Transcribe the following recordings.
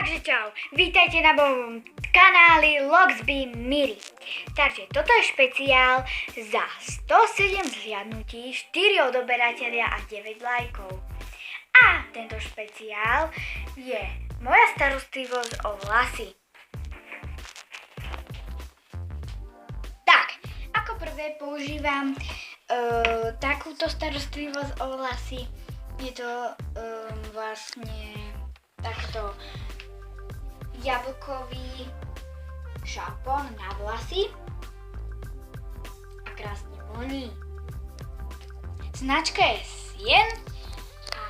Takže čau, vítajte na mojom kanáli Loxby Miri. Takže toto je špeciál za 107 zhliadnutí, 4 odoberatelia a 9 lajkov. A tento špeciál je moja starostlivosť o vlasy. Tak, ako prvé používam takúto starostlivosť o vlasy. Je to vlastne takto jablkový šampón na vlasy a krásne voní. Značka je Sien a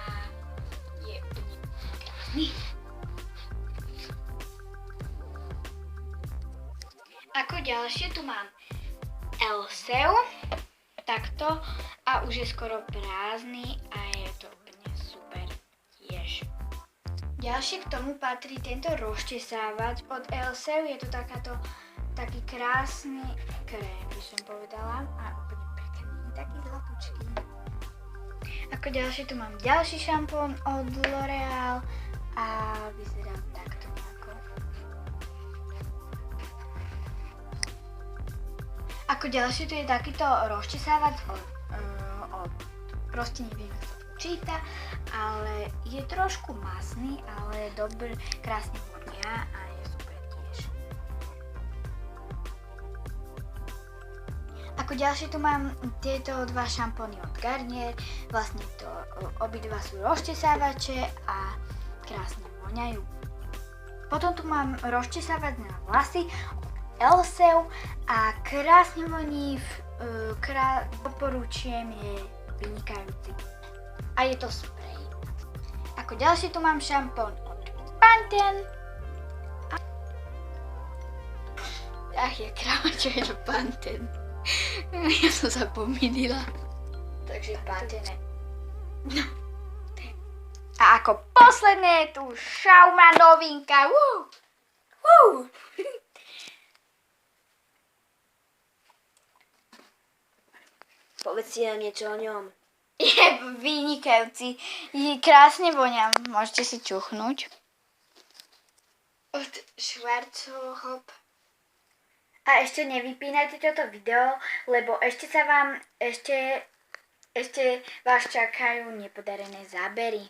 je úplne krásny. Ako ďalšie tu mám Elseu, takto, a už je skoro prázdny a je to úplne super tiež. Ďalšie k tomu patrí tento rozčesávač od Elseu, je to taký krásny krém, by som povedala, a úplne pekný, taký zlatúčký. Ako ďalšie tu mám ďalší šampón od L'Oreal a vyzerá takto nejako. Ako ďalšie tu je takýto rozčesávač proste neviem, ako sa to číta, ale je trošku masný, ale dobrý, krásne vonia a je super tiež. Ako ďalšie tu mám tieto dva šampóny od Garnier, vlastne to obidva sú rozčesávače a krásne voňajú. Potom tu mám rozčesávač na vlasy od Elseu a krásne voní, doporučujem, je vynikajúci. A je to sprej. Ako ďalšie tu mám šampón od Pantene. Ach, je kráva, čo je to Pantene. Ja som sa pomýlila. Takže Pantene. No. A ako posledné je tu Schauma novinka. Povedzte nám niečo o ňom. Je vynikajúci. Je krásne voňa. Môžete si čuchnúť. Od Schwarzkopf. A ešte nevypínajte toto video, lebo ešte vás čakajú nepodarené zábery.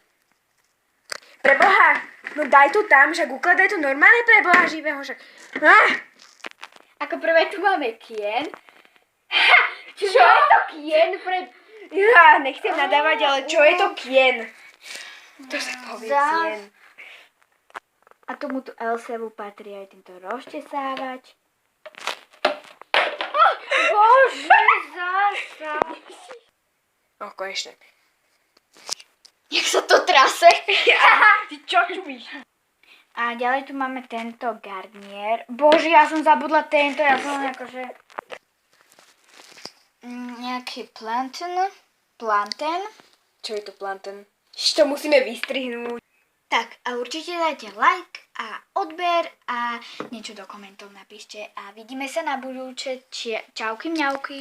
Preboha, no daj to tam, však ukladaj to normálne preboha živého, však. Ako prvé tu máme Kien. Čo je to Kien? Ja nechcem nadávať, ale čo je to Kien? To sa povie Kien. A tomuto Elseu patrí aj tento rozčesávač. Bože, zasa. No, konečne. Jak sa to trase? Ty čo čumíš? A ďalej tu máme tento Garnier. Bože, ja som zabudla tento, ja som akože nejaký Planten. Čo je to Planten? To musíme vystrihnúť. Tak, a určite dajte like a odber a niečo do komentov napíšte a vidíme sa na budúce. Čauky mňauky.